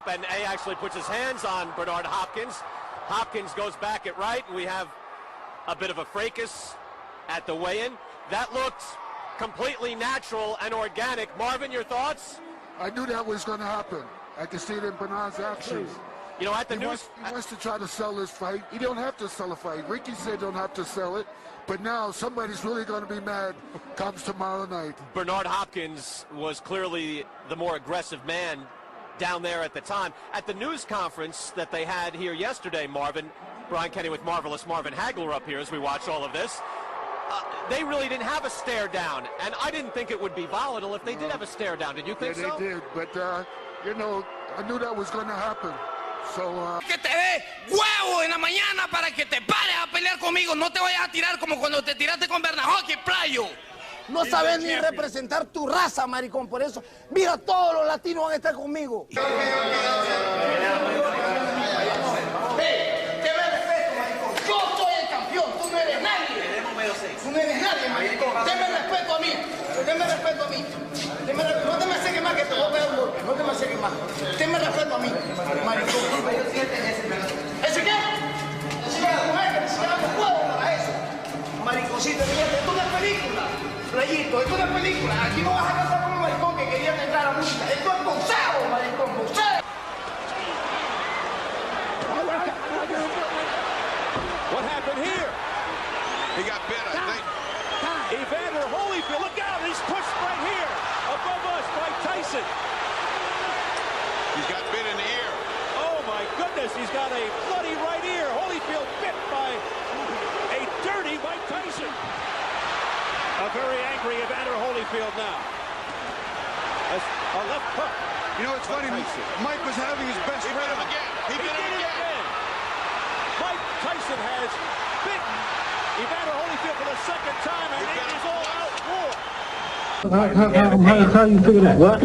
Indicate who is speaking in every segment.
Speaker 1: And A actually puts his hands on Bernard Hopkins. Hopkins goes back at right, and we have a bit of a fracas at the weigh-in. That looked completely natural and organic. Marvin, your thoughts?
Speaker 2: I knew that was going to happen. I could see it in Bernard's actions.
Speaker 1: You know, at the
Speaker 2: he wants to try to sell this fight. He don't have to sell a fight. Ricky said don't have to sell it. But now somebody's really going to be mad comes tomorrow night.
Speaker 1: Bernard Hopkins was clearly the more aggressive man down there at the time. At the news conference that they had here yesterday, Marvin, Brian Kenny with Marvelous Marvin Hagler up here as we watch all of this, they really didn't have a stare down, and I didn't think it would be volatile if they did have a stare down. Did you think so?
Speaker 2: They did, but, you know, I knew that was going to happen. So,
Speaker 3: Que te dé huevo en la mañana para que te pares a pelear conmigo. No te vayas a tirar como cuando te tiraste con Bernajoki, playo. No sabes ni representar tu raza, maricón. Por eso, mira, todos los latinos van a estar conmigo. Hey, te me respeto, maricón. Yo soy el campeón, tú no eres nadie. Tú no eres nadie, maricón. Deme respeto a mí. Deme respeto a mí. No te me acerques más que te voy a pegar un golpe. No te me acerques más. Deme respeto a mí, maricón. ¿Ese qué? Ese qué, mujer, que se llama juego para eso. Mariconcito, fíjate, esto es una película. Rayito, esto es una película. Aquí no vas a casar con un maricón que quería entrar a la música. Esto es boxeo, maricón, boxeo.
Speaker 1: What happened here?
Speaker 4: He got bit, I think.
Speaker 1: Evander Holyfield, look out, he's pushed right here above us by Tyson.
Speaker 4: He's got bit in the ear.
Speaker 1: Oh my goodness, he's got a bloody right ear. Holyfield bit by a dirty Mike Tyson. A very angry Evander Holyfield now. A left hook.
Speaker 4: You know, it's funny, Mike was having his best friend. He bit him again. He bit him again.
Speaker 1: Mike Tyson has bitten Evander Holyfield for the second time, and it is all out war.
Speaker 5: How you figure that? What?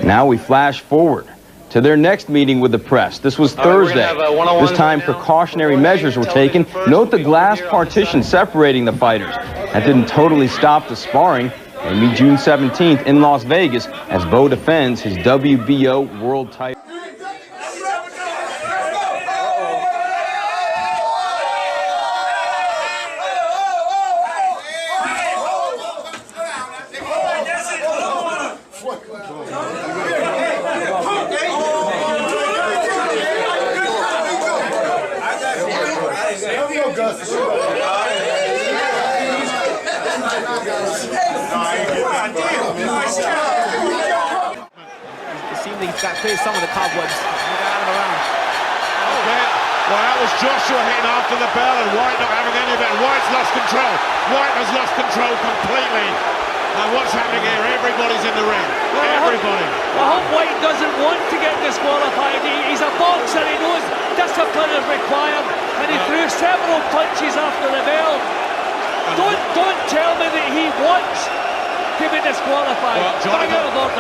Speaker 6: Now we flash forward to their next meeting with the press. This was Thursday. This time precautionary measures were taken. Note the glass partition separating the fighters. That didn't totally stop the sparring. They meet June 17th in Las Vegas as Bo defends his WBO world title.
Speaker 1: Clear some of the cobwebs.
Speaker 7: Well, that was Joshua hitting after the bell and White not having any of it. White's lost control. White has lost control completely. And what's happening here? Everybody's in the ring. Everybody.
Speaker 8: I hope White doesn't want to get disqualified. He's a boxer. He knows discipline is required. And he threw several punches after the bell. Don't tell me that he wants to be disqualified.
Speaker 7: Well,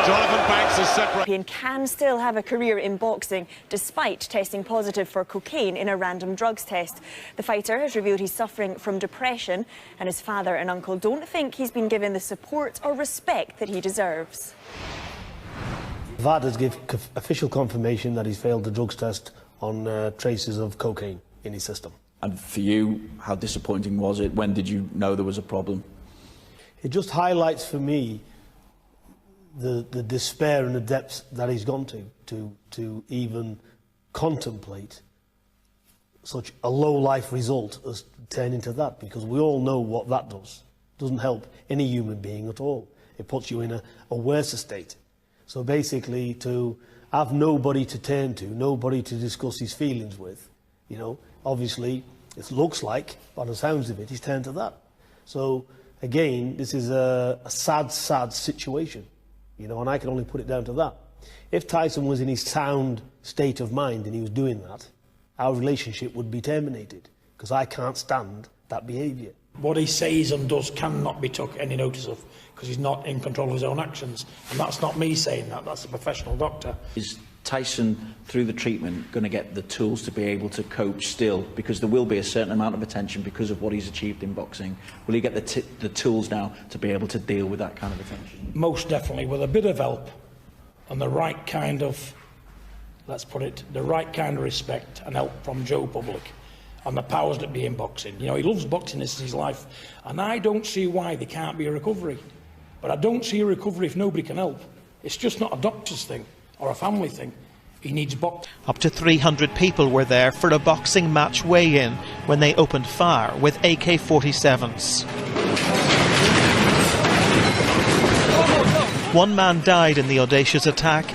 Speaker 7: Jonathan Banks is separate.
Speaker 9: Can still have a career in boxing despite testing positive for cocaine in a random drugs test. The fighter has revealed he's suffering from depression, and his father and uncle don't think he's been given the support or respect that he deserves.
Speaker 5: VAD has given official confirmation that he's failed the drugs test on traces of cocaine in his system.
Speaker 10: And for you, how disappointing was it? When did you know there was a problem?
Speaker 5: It just highlights for me the despair and the depths that he's gone to even contemplate such a low-life result as turning to that, because we all know what that does. It doesn't help any human being at all. It puts you in a worse state. So basically, to have nobody to turn to, nobody to discuss his feelings with, you know, obviously it looks like, by the sounds of it, he's turned to that. So again, this is a sad, sad situation, you know, and I can only put it down to that. If Tyson was in his sound state of mind and he was doing that, our relationship would be terminated, because I can't stand that behaviour.
Speaker 8: What he says and does cannot be took any notice of, because he's not in control of his own actions. And that's not me saying that, that's a professional doctor.
Speaker 10: Is Tyson, through the treatment, going to get the tools to be able to cope still, because there will be a certain amount of attention because of what he's achieved in boxing. Will he get the tools now to be able to deal with that kind of attention?
Speaker 11: Most definitely, with a bit of help and the right kind of, let's put it, the right kind of respect and help from Joe Public and the powers that be in boxing. You know, he loves boxing, this is his life, and I don't see why there can't be a recovery. But I don't see a recovery if nobody can help. It's just not a doctor's thing or a family thing. He needs boxing.
Speaker 12: Up to 300 people were there for a boxing match weigh-in when they opened fire with AK-47s. One man died in the audacious attack